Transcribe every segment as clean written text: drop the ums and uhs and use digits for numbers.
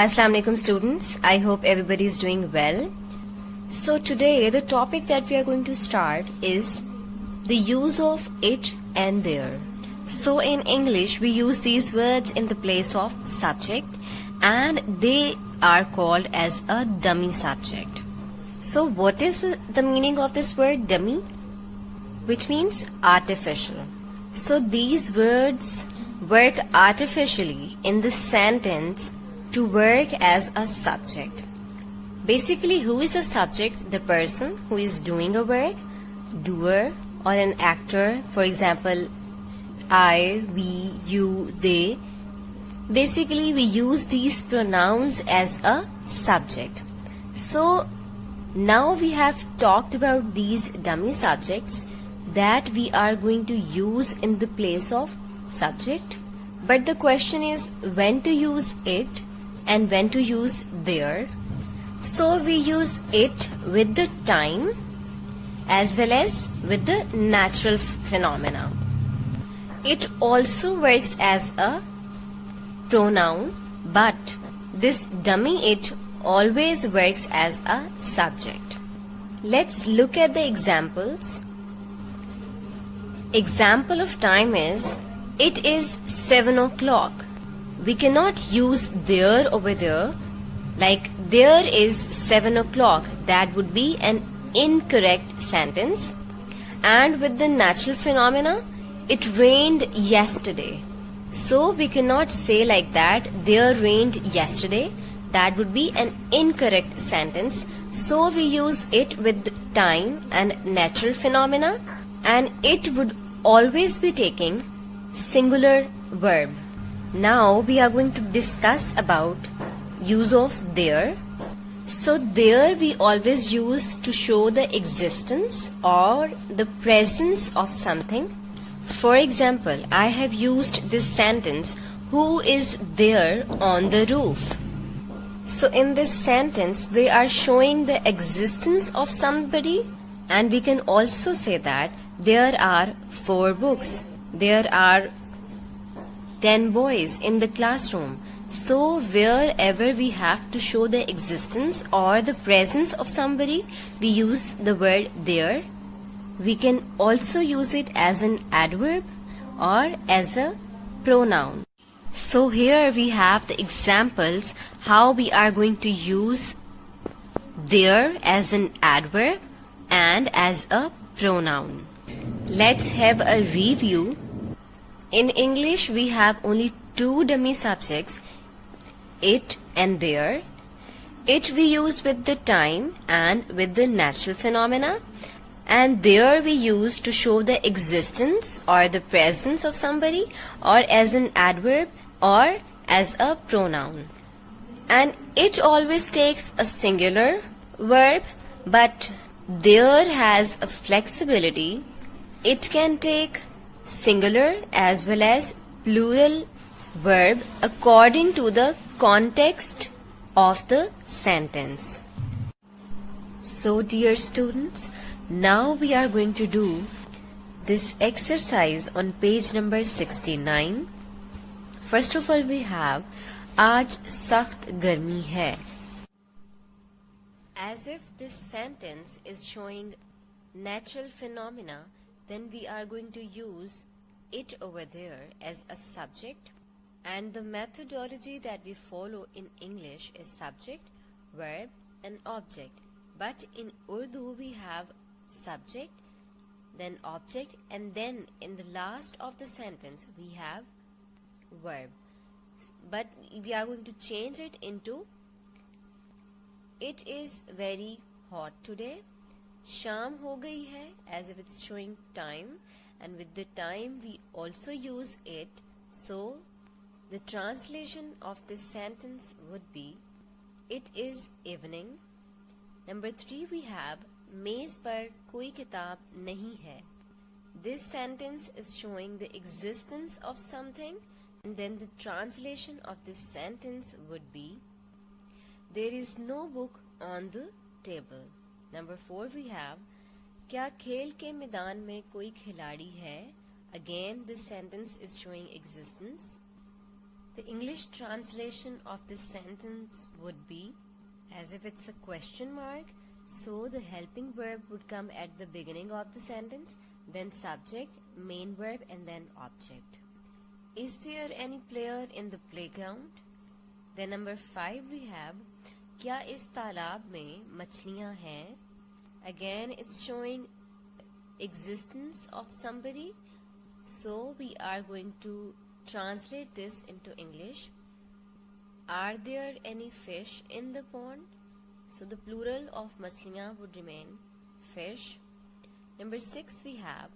Assalamu alaikum students. I hope everybody is doing well. So today the topic that we are going to start is the use of it and there. So in English we use these words in the place of subject and they are called as a dummy subject. So what is the meaning of this word dummy? Which means artificial. So these words work artificially in the sentence to work as a subject. Basically, who is the subject? The person who is doing a work, doer, or an actor. For example, I, we, you, they. Basically, we use these pronouns as a subject. So, now we have talked about these dummy subjects that we are going to use in the place of subject. But the question is when to use it and when to use there. So we use it with the time as well as with the natural phenomena. It also works as a pronoun, but this dummy it always works as a subject. Let's look at the examples. Example of time is it is 7 o'clock. We cannot use there over there. Like there is 7 o'clock. That would be an incorrect sentence. And with the natural phenomena, it rained yesterday. So we cannot say like that, there rained yesterday. That would be an incorrect sentence. So we use it with time and natural phenomena, and it would always be taking singular verb. Now we are going to discuss about use of there. So there we always use to show the existence or the presence of something. For example, I have used this sentence, who is there on the roof? So in this sentence they are showing the existence of somebody, and we can also say that there are 4 books. There are 10 boys in the classroom. So wherever we have to show the existence or the presence of somebody, we use the word there. We can also use it as an adverb or as a pronoun. So here we have the examples how we are going to use there as an adverb and as a pronoun. Let's have a review. In English, we have only 2 dummy subjects, it and there. It we use with the time and with the natural phenomena, and there we use to show the existence or the presence of somebody or as an adverb or as a pronoun. And it always takes a singular verb, but there has a flexibility. It can take singular as well as plural verb according to the context of the sentence. So dear students, now we are going to do this exercise on page number 69. First of all we have आज सख्त गर्मी है. As if this sentence is showing natural phenomena, then we are going to use it over there as a subject, and the methodology that we follow in English is subject, verb and object. But in Urdu we have subject, then object, and then in the last of the sentence we have verb. But we are going to change it into it is very hot today. Sham ho gayi hai, as if it's showing time, and with the time we also use it. So the translation of this sentence would be it is evening. Number 3 we have मेज पर कोई किताब नहीं है. This sentence is showing the existence of something, and then the translation of this sentence would be there is no book on the table. Number 4 we have क्या खेल के मैदान में कोई खिलाड़ी है. Again this sentence is showing existence. The English translation of this sentence would be as if it's a question mark. So the helping verb would come at the beginning of the sentence, then subject, main verb, and then object. Is there any player in the playground? Then number 5 we have, क्या इस तालाब में मछलियां हैं? Again it's showing existence of somebody. So we are going to translate this into English. Are there any fish in the pond? So the plural of machliyan would remain fish. Number 6 we have,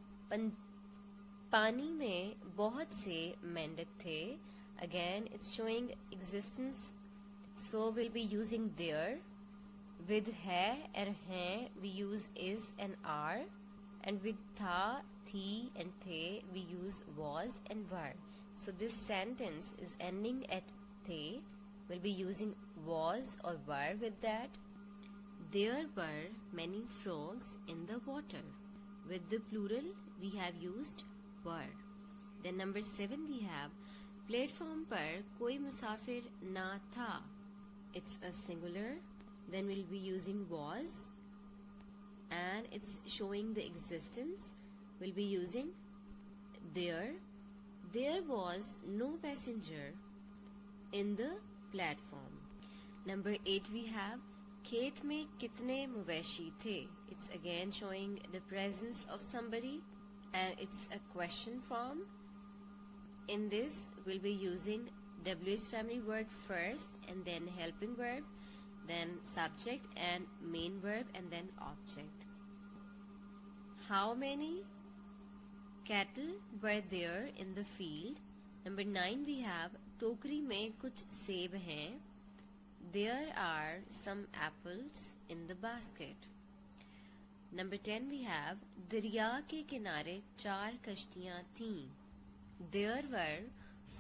पानी में बहुत से मेंढक थे. Again it's showing existence, so we'll be using there. With है and हैं we use is and are, and with था, थी and थे we use was and were. So this sentence is ending at the. We'll be using was or were with that. There were many frogs in the water. With the plural we have used were. Then number 7 we have, platform पर कोई मुसाफिर ना था. It's a singular. Then we'll be using was, and it's showing the existence. We'll be using there. There was no passenger in the platform. Number 8 we have, खेत में कितने मवेशी थे. It's again showing the presence of somebody, and it's a question form. In this we'll be using WH family word first, and then helping verb, then subject and main verb, and then object. How many cattle were there in the field? Number 9 we have, टोकरी में कुछ सेब हैं. There are some apples in the basket. Number 10 we have, दरिया के किनारे 4 कश्तियां थीं. There were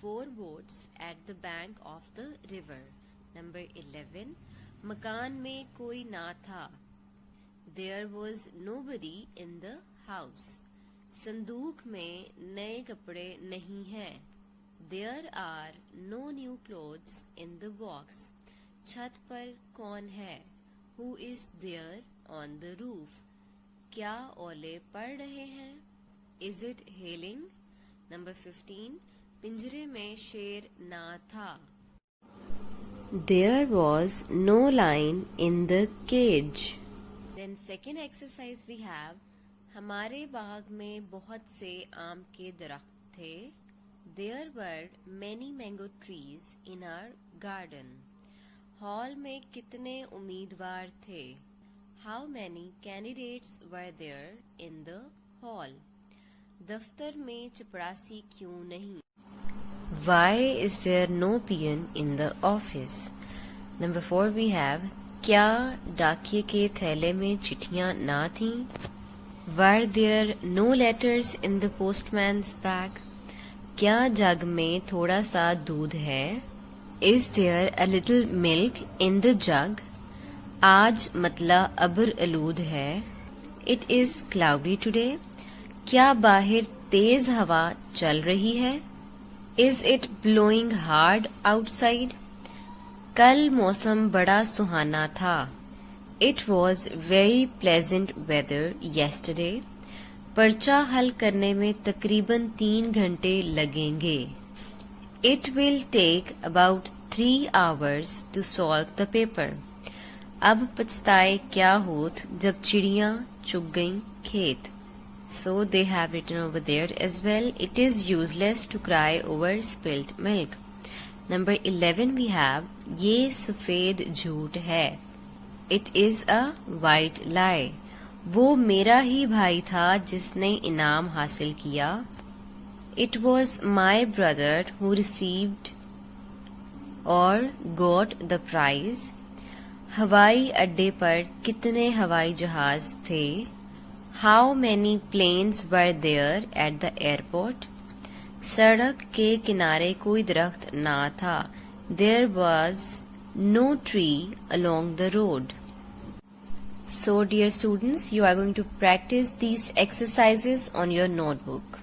4 boats at the bank of the river. Number 11, मकान में कोई ना था. There was nobody in the house. संदूक में नए कपड़े नहीं हैं. There are no new clothes in the box. छत पर कौन है? Who is there on the roof? क्या ओले पड़ रहे हैं? Is it hailing? Number 15, पिंजरे में शेर ना था. There was no lion in the cage. Then second exercise we have, हमारे बाग में बहुत से आम के दरख्त थे. There were many mango trees in our garden. Hall में कितने उम्मीदवार थे? How many candidates were there in the hall? दफ्तर में चपरासी क्यों नहीं? Why is there no peon in the office? Number 4 we have, क्या डाकिये के थैले में चिट्ठियां ना थीं? Were there no letters in the postman's bag? क्या जग में थोड़ा सा दूध है? Is there a little milk in the jug? आज मतला अब्र आलूद है. It is cloudy today. क्या बाहर तेज हवा चल रही है? Is it blowing hard outside? कल मौसम बड़ा सुहाना था. It was very pleasant weather yesterday. पर्चा हल करने में तकरीबन 3 घंटे लगेंगे. It will take about 3 hours to solve the paper. अब पछताए क्या होत जब चिड़ियां चुग गईं खेत. So they have written over there as well. It is useless to cry over spilt milk. Number 11 we have, ये सफेद झूठ है. It is a white lie. वो मेरा ही भाई था जिसने इनाम हासिल किया. It was my brother who received or got the prize. हवाई अड्डे पर कितने हवाई जहाज थे? How many planes were there at the airport? सड़क के किनारे कोई दरख्त ना था. There was no tree along the road. So dear students, you are going to practice these exercises on your notebook.